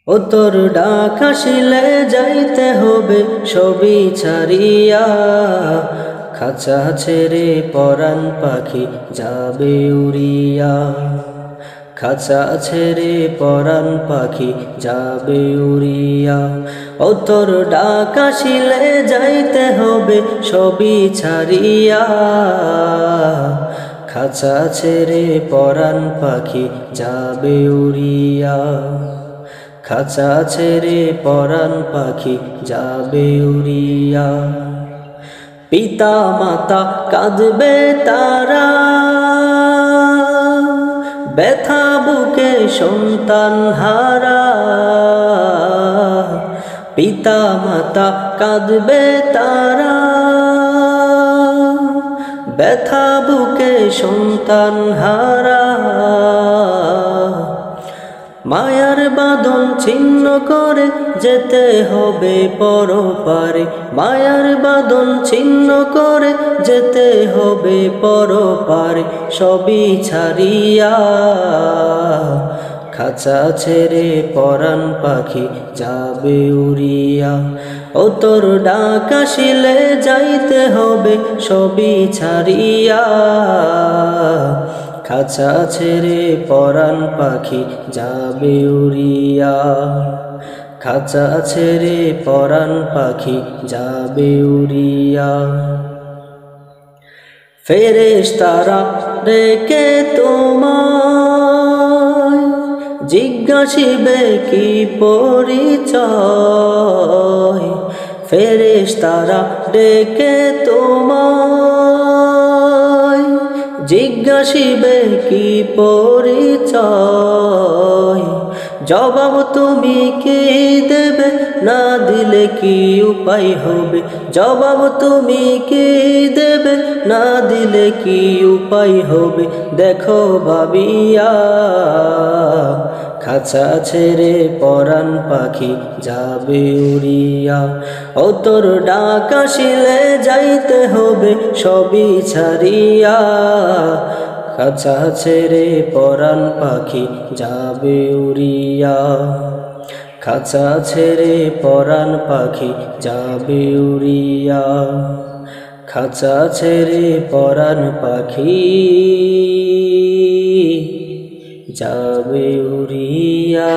ও তোর ডাক আসিলে যাইতে হবে সবই ছাড়িয়া, খাঁচা ছেড়ে পরাণ পাখি যাবে উড়িয়া। খাঁচা ছেড়ে পরাণ পাখি যাবে উড়িয়া। ও তোর ডাক আসিলে যাইতে হবে সবই ছাড়িয়া, খাঁচা ছেড়ে পরাণ পাখি যাবে উড়িয়া। খাঁচা ছেড়ে পরাণ পাখি যাবে উড়িয়া। পিতা মাতা কাঁদবে তারা, ব্যথা বুকে সন্তান হারা। পিতা মাতা কাঁদবে তারা, ব্যথা বুকে সন্তান হারা। মায়ার বাঁধন ছিন্ন করে যেতে হবে পরপারে, মায়ার বাঁধন ছিন্ন করে যেতে হবে পরপারে, সবই ছাড়িয়া। খাঁচা ছেড়ে পরাণ পাখি যাবে উড়িয়া। ও তোর ডাক আসিলে যাইতে হবে সবই ছাড়িয়া, খাঁচা ছেড়ে পরাণ পাখি যাবে উড়িয়া। খাঁচা ছেড়ে পরাণ পাখি যাবে উড়িয়া। ফেরেশতারা ডেকে তোমায় জিজ্ঞাসিবে কি পরিচয়। ফেরেশতারা ডেকে তোমায় জিজ্ঞাসিবে কি পরিচয়। জবাব তুমি কি দেবে, না দিলে কি উপায় হবে। জবাব তুমি কি দেবে, না দিলে কি উপায় হবে। দেখো ভাবিয়া, খাঁচা ছেড়ে পরাণ পাখি যাবে উড়িয়া। ও তোর ডাক আসিলে যাইতে হবে সবই ছাড়িয়া, খাঁচা ছেড়ে পরাণ পাখি যাবে উড়িয়া। খাঁচা ছেড়ে পরাণ পাখি যাবে উড়িয়া। খাঁচা ছেড়ে পরাণ পাখি যাবে উড়িয়া।